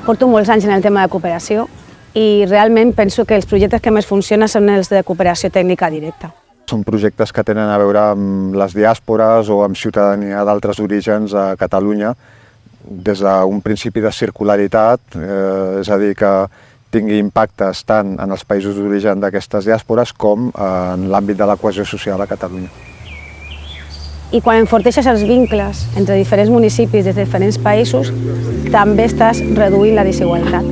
Porto molts anys en el tema de cooperació i realment penso que els projectes que més funcionen són els de cooperació tècnica directa. Són projectes que tenen a veure amb les diàspores o amb ciutadania d'altres orígens a Catalunya, des d'un principi de circularitat, és a dir, que tingui impactes tant en els països d'origen d'aquestes diàspores com en l'àmbit de la cohesió social a Catalunya. I quan enforteixes els vincles entre diferents municipis de diferents països, també estàs reduint la desigualtat.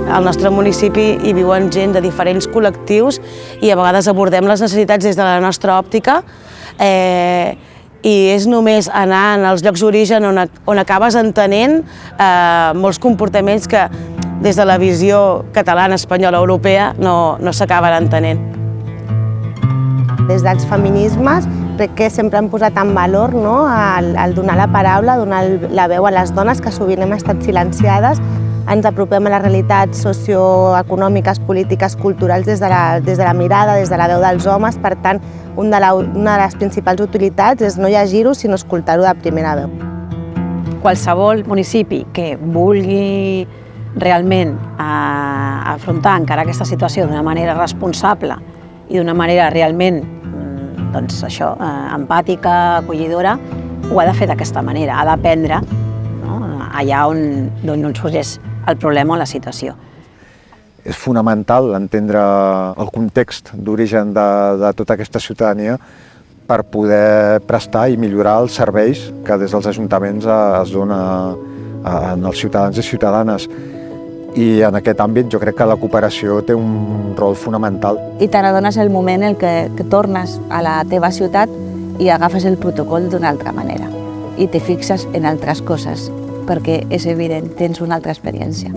Al nostre municipi hi viuen gent de diferents col·lectius i a vegades abordem les necessitats des de la nostra òptica i és només anar als llocs d'origen on acabes entenent molts comportaments que des de la visió catalana, espanyola, europea no s'acaben entenent. Des dels feminismes crec que sempre han posat en valor el donar la paraula, donar la veu a les dones que sovint hem estat silenciades. Ens apropem a les realitats socioeconòmiques, polítiques, culturals des de la mirada, des de la veu dels homes. Per tant, una de les principals utilitats és no llegir-ho, sinó escoltar-ho de primera veu. Qualsevol municipi que vulgui realment afrontar encara aquesta situació d'una manera responsable i d'una manera realment empàtica, acollidora, ho ha de fer d'aquesta manera, ha d'aprendre allà on sorgeix el problema o la situació. És fonamental entendre el context d'origen de tota aquesta ciutadania per poder prestar i millorar els serveis que des dels ajuntaments es dona als ciutadans i ciutadanes. I en aquest àmbit jo crec que la cooperació té un rol fonamental. I te n'adones el moment en què tornes a la teva ciutat i agafes el protocol d'una altra manera i te fixes en altres coses, perquè és evident, tens una altra experiència.